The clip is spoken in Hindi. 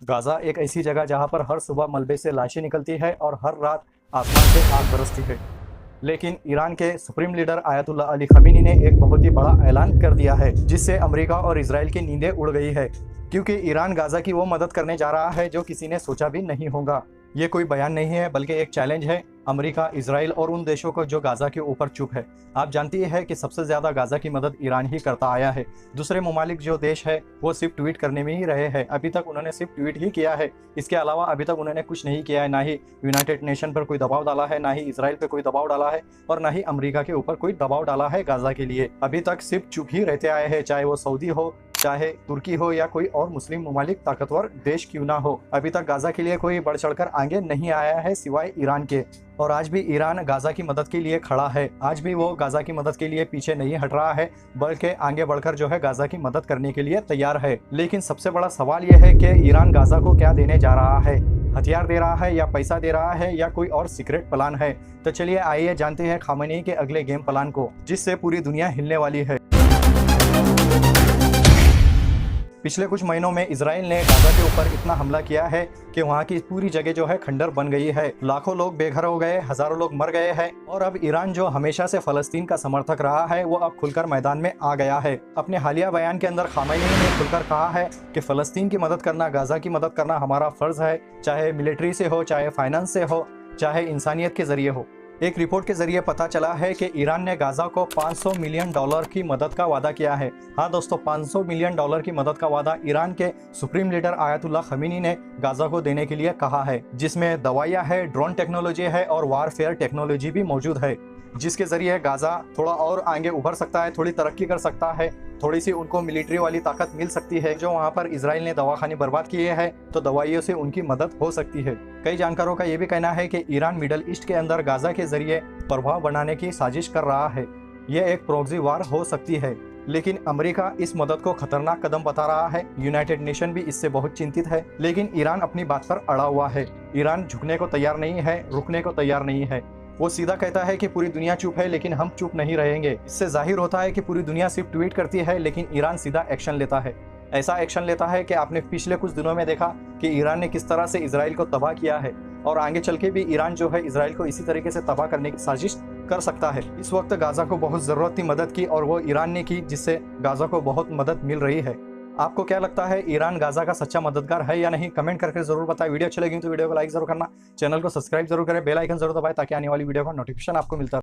गाज़ा एक ऐसी जगह जहां पर हर सुबह मलबे से लाशें निकलती है और हर रात आसमान से आग बरसती है। लेकिन ईरान के supreme leader ayatollah Ali Khomeini ने एक बहुत ही बड़ा ऐलान कर दिया है, जिससे अमेरिका और इजराइल की नींदें उड़ गई है, क्योंकि ईरान गाज़ा की वो मदद करने जा रहा है जो किसी ने सोचा भी नहीं होगा। ये कोई बयान नहीं है, बल्कि एक चैलेंज है अमेरिका, इजराइल और उन देशों को जो गाज़ा के ऊपर चुप है। आप जानती है कि सबसे ज़्यादा गाज़ा की मदद ईरान ही करता आया है। दूसरे ममालिक जो देश है वो सिर्फ ट्वीट करने में ही रहे हैं। अभी तक उन्होंने सिर्फ ट्वीट ही किया है। इसके अलावा अभी तक उन्होंने कुछ नहीं किया है। ना ही यूनाइटेड नेशन पर कोई दबाव डाला है, ना ही इसराइल पे कोई दबाव डाला है और ना ही अमेरिका के ऊपर कोई दबाव डाला है गाज़ा के लिए। अभी तक सिर्फ चुप ही रहते आए हैं, चाहे वो सऊदी हो, चाहे तुर्की हो या कोई और मुस्लिम ममालिक ताकतवर देश क्यों ना हो। अभी तक गाज़ा के लिए कोई बढ़ चढ़कर आगे नहीं आया है सिवाय ईरान के। और आज भी ईरान गाज़ा की मदद के लिए खड़ा है। आज भी वो गाज़ा की मदद के लिए पीछे नहीं हट रहा है, बल्कि आगे बढ़कर जो है गाज़ा की मदद करने के लिए तैयार है। लेकिन सबसे बड़ा सवाल यह है कि ईरान गाज़ा को क्या देने जा रहा है? हथियार दे रहा है या पैसा दे रहा है या कोई और सीक्रेट प्लान है? तो चलिए आइए जानते हैं खामेनी के अगले गेम प्लान को, जिससे पूरी दुनिया हिलने वाली है। पिछले कुछ महीनों में इजराइल ने गाज़ा के ऊपर इतना हमला किया है कि वहाँ की पूरी जगह जो है खंडर बन गई है। लाखों लोग बेघर हो गए, हजारों लोग मर गए हैं और अब ईरान जो हमेशा से फलस्तीन का समर्थक रहा है वो अब खुलकर मैदान में आ गया है। अपने हालिया बयान के अंदर खामेनी ने खुलकर कहा है कि फलस्तीन की मदद करना, गाज़ा की मदद करना हमारा फर्ज है, चाहे मिलिट्री से हो, चाहे फाइनेंस से हो, चाहे इंसानियत के जरिए हो। एक रिपोर्ट के जरिए पता चला है कि ईरान ने गाज़ा को $500 मिलियन की मदद का वादा किया है। हाँ दोस्तों, $500 मिलियन की मदद का वादा ईरान के सुप्रीम लीडर आयतुल्ला खमीनी ने गाज़ा को देने के लिए कहा है, जिसमें दवाइयाँ है, ड्रोन टेक्नोलॉजी है और वारफेयर टेक्नोलॉजी भी मौजूद है, जिसके जरिए गाज़ा थोड़ा और आगे उभर सकता है, थोड़ी तरक्की कर सकता है, थोड़ी सी उनको मिलिट्री वाली ताकत मिल सकती है। जो वहाँ पर इजराइल ने दवाखाने बर्बाद किए हैं तो दवाइयों से उनकी मदद हो सकती है। कई जानकारों का ये भी कहना है कि ईरान मिडल ईस्ट के अंदर गाज़ा के जरिए प्रभाव बनाने की साजिश कर रहा है। यह एक प्रॉक्सी वार हो सकती है, लेकिन अमेरिका इस मदद को खतरनाक कदम बता रहा है। यूनाइटेड नेशन भी इससे बहुत चिंतित है, लेकिन ईरान अपनी बात पर अड़ा हुआ है। ईरान झुकने को तैयार नहीं है, रुकने को तैयार नहीं है। वो सीधा कहता है कि पूरी दुनिया चुप है, लेकिन हम चुप नहीं रहेंगे। इससे जाहिर होता है कि पूरी दुनिया सिर्फ ट्वीट करती है, लेकिन ईरान सीधा एक्शन लेता है। ऐसा एक्शन लेता है कि आपने पिछले कुछ दिनों में देखा कि ईरान ने किस तरह से इजराइल को तबाह किया है और आगे चल के भी ईरान जो है इजराइल को इसी तरीके से तबाह करने की साजिश कर सकता है। इस वक्त गाज़ा को बहुत ज़रूरत थी मदद की और वो ईरान ने की, जिससे गाज़ा को बहुत मदद मिल रही है। आपको क्या लगता है, ईरान गाज़ा का सच्चा मददगार है या नहीं? कमेंट करके जरूर बताएं। वीडियो अच्छी लगी तो वीडियो को लाइक जरूर करना, चैनल को सब्सक्राइब जरूर करें, बेल आइकन जरूर दबाएं ताकि आने वाली वीडियो का नोटिफिकेशन आपको मिलता रहे।